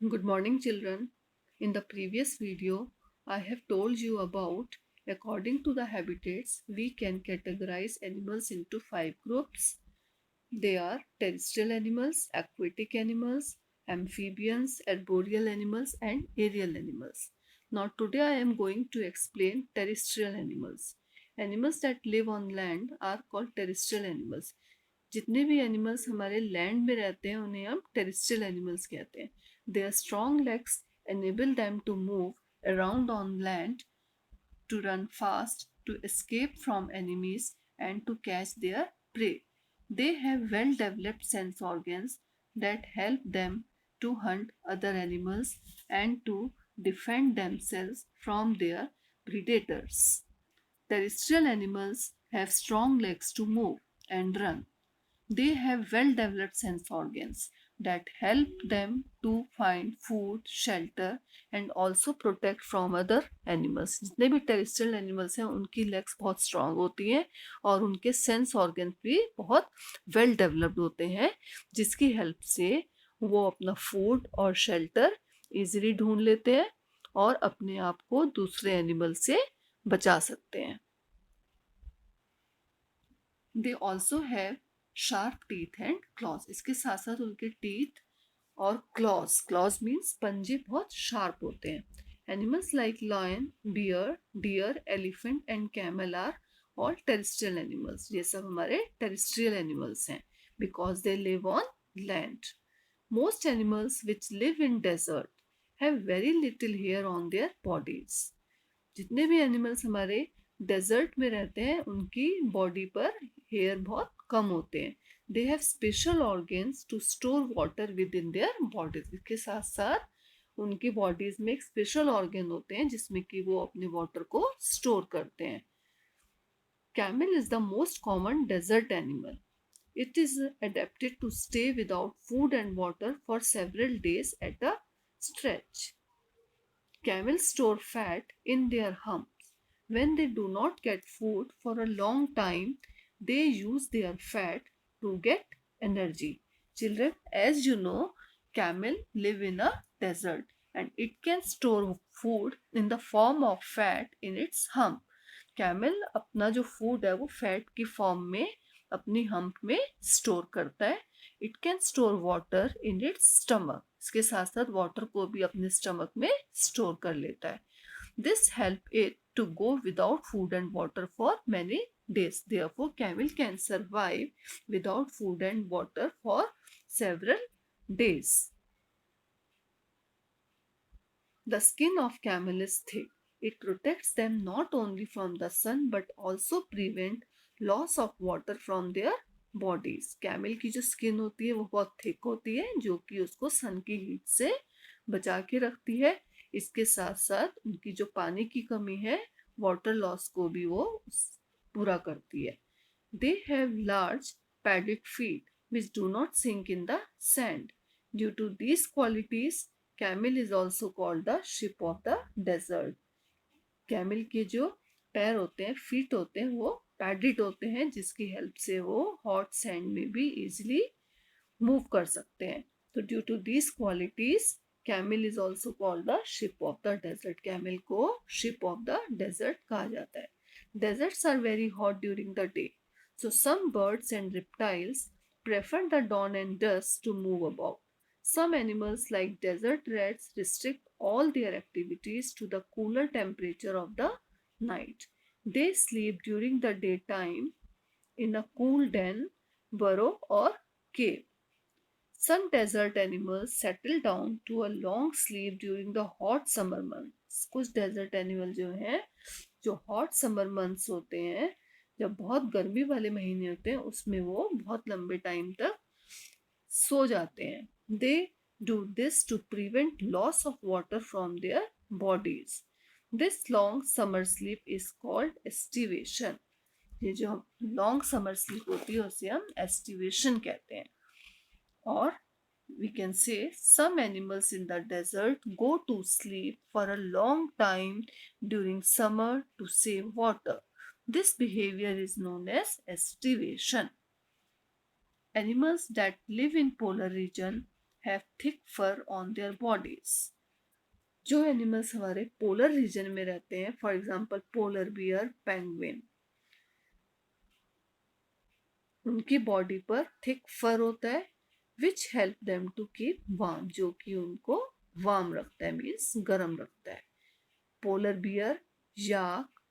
Good morning, children. In the previous video, I have told you about according to the habitats, we can categorize animals into five groups. They are terrestrial animals, aquatic animals, amphibians, arboreal animals, and aerial animals. Now, today I am going to explain terrestrial animals. Animals that live on land are called terrestrial animals. जितने भी animals हमारे land में रहते हैं उन्हें हम terrestrial animals कहते हैं. Their strong legs enable them to move around on land, to run fast, to escape from enemies, and to catch their prey. They have well developed sense organs that help them to hunt other animals and to defend themselves from their predators. Terrestrial animals have strong legs to move and run. They have well developed sense organs that help them to find food, shelter, and also protect from other animals. जितने भी terrestrial animals हैं उनकी legs बहुत strong होती हैं और उनके sense organ भी बहुत वेल डेवलप्ड होते हैं, जिसकी हेल्प से वो अपना फूड और शेल्टर इजीली ढूंढ लेते हैं और अपने आप को दूसरे एनिमल से बचा सकते हैं. They also have sharp teeth and clause. इसके साथ साथ उनके टीथ और क्लॉज मीन्स पंजे बहुत शार्प होते हैं. Animals like lion, bear, deer, elephant and camel are all terrestrial animals. ये सब हमारे टेरेस्ट्रियल एनिमल्स हैं because they live on land. Most animals which live in desert have very little hair on their bodies. जितने भी animals हमारे desert में रहते हैं उनकी बॉडी पर हेयर बहुत कम होते हैं. They have special organs to store water within their bodies. इसके साथ साथ उनकी बॉडीज में एक स्पेशल ऑर्गन होते हैं जिसमें कि वो अपने वाटर को स्टोर करते हैं. Camel is the most common desert animal. It is adapted to stay without food and water for several days at a stretch. Camels store fat in their humps. When they do not get food for a long time, they use their fat to get energy. Children, as you know, camel live in a desert and it can store food in the form of fat in its hump. Camel अपना जो food है वो fat की form में अपनी hump में store करता है. It can store water in its stomach. इसके साथ साथ वाटर को भी अपने स्टमक में स्टोर कर लेता है. This help it to go without food and water for many days. Therefore, camel can survive without food and water for several days. The skin of camel is thick. It protects them not only from the sun but also prevent loss of water from their bodies. Camel की जो skin होती है वो बहुत thick होती है जो कि उसको सन की हीट से बचा के रखती है. इसके साथ साथ उनकी जो पानी की कमी है वाटर लॉस को भी वो पूरा करती है. They have large padded feet which do not sink in the sand. Due to these qualities, camel is also called the ship of the desert. Camel के जो पैर होते हैं, फीट होते हैं, वो पैडेड होते हैं जिसकी हेल्प से वो हॉट सैंड में भी इजीली मूव कर सकते हैं. तो due to these qualities camel is also called the ship of the desert. Camel को शिप ऑफ द डेजर्ट कहा जाता है. Deserts are very hot during the day, so some birds and reptiles prefer the dawn and dusk to move about. Some animals, like desert rats, restrict all their activities to the cooler temperature of the night. They sleep during the daytime in a cool den, burrow, or cave. Some desert animals settle down to a long sleep during the hot summer months. कुछ desert animal जो हैं जो hot summer months होते हैं, जब बहुत गर्मी वाले महीने होते हैं उसमें वो बहुत लंबे टाइम तक सो जाते हैं. They do this to prevent loss of water from their bodies. This long summer sleep is called estivation. ये जो लॉन्ग समर स्लीप होती है उसे हम एस्टिवेशन कहते हैं. Or we can say some animals in the desert go to sleep for a long time during summer to save water. This behavior is known as estivation. Animals that live in polar region have thick fur on their bodies. जो animals हमारे polar region में रहते हैं, for example polar bear, penguin, उनकी body पर thick fur होता है which help them to keep warm, जो कि उनको वार्म रखता है, मीन्स गर्म रखता है. Polar bear, yak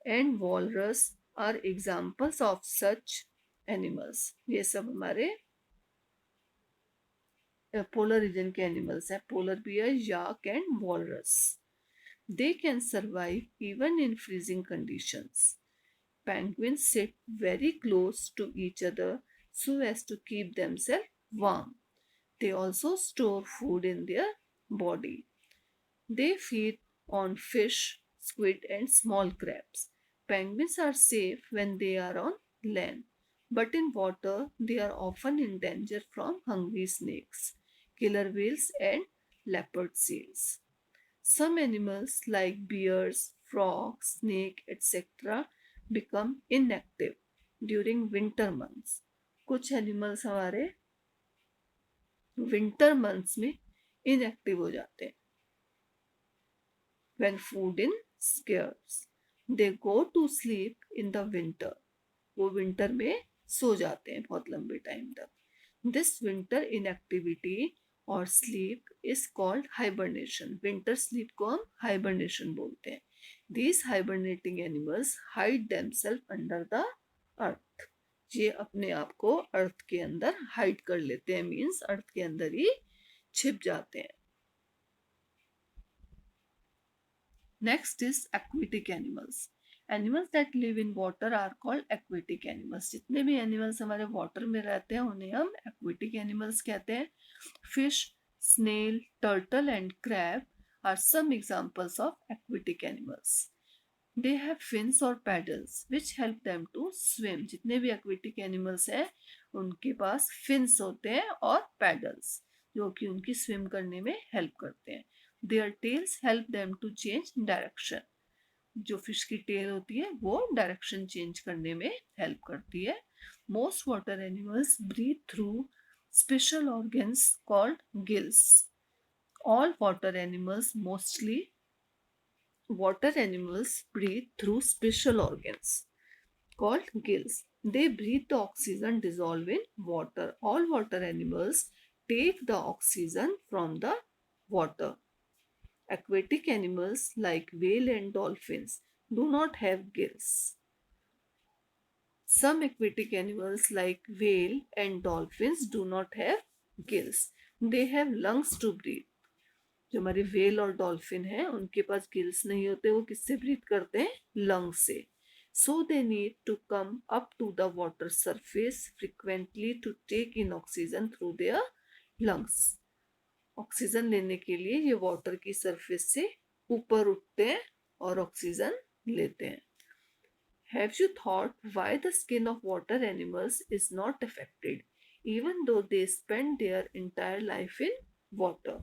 and walrus are examples of such animals. ये सब हमारे पोलर रीजन के एनिमल्स हैं. Polar bear, yak and walrus. They can survive even in freezing conditions. Penguins sit very close to each other so as to keep themselves warm. They also store food in their body. They feed on fish, squid, and small crabs. Penguins are safe when they are on land, but in water they are often in danger from hungry snakes, killer whales, and leopard seals. Some animals like bears, frogs, snake, etc. become inactive during winter months. कुछ animals हमारे winter months में inactive हो जाते हैं. When food is scarce, they go to sleep in the winter. वो winter में सो जाते हैं बहुत लंबे टाइम तक. This winter inactivity और sleep is called hibernation. Winter sleep को हम हाइबरनेशन बोलते हैं. These hibernating animals hide themselves under the earth. ये अपने आप को अर्थ के अंदर हाइड कर लेते हैं, मीन्स अर्थ के अंदर ही छिप जाते हैं. Next is aquatic animals. Animals that live in water are called aquatic animals. जितने भी एनिमल्स हमारे वाटर में रहते हैं उन्हें हम एक्वेटिक एनिमल्स कहते हैं. Fish, snail, turtle, and crab are some examples of aquatic animals. They have fins or paddles which help them to swim. जितने भी aquatic animals हैं उनके पास fins होते हैं और paddles जो कि उनकी swim करने में help करते हैं. Their tails help them to change direction. जो फिश की टेल होती है वो डायरेक्शन चेंज करने में हेल्प करती है. Most water animals breathe through special organs called gills. All water animals breathe through special organs called gills. They breathe the oxygen dissolved in water. All water animals take the oxygen from the water. Aquatic animals like whale and dolphins do not have gills. Some aquatic animals like whale and dolphins do not have gills. They have lungs to breathe. जो हमारे whale और dolphin हैं उनके पास gills नहीं होते. वो किससे breathe करते हैं? lungs से. So they need to come up to the water surface frequently to take in oxygen through their lungs. Oxygen लेने के लिए ये वाटर की सरफेस से ऊपर उठते हैं और ऑक्सीजन लेते हैं. Have you thought why the skin of water animals is not affected even though they spend their entire life in water?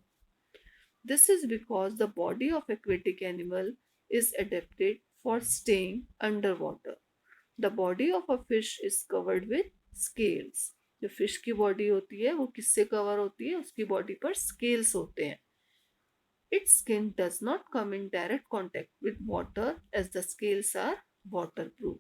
This is because the body of aquatic animal is adapted for staying underwater. The body of a fish is covered with scales. जो fish की body होती है वो किससे cover होती है? उसकी body पर स्केल्स होते हैं. Its skin does not come in direct contact with water as the scales are waterproof.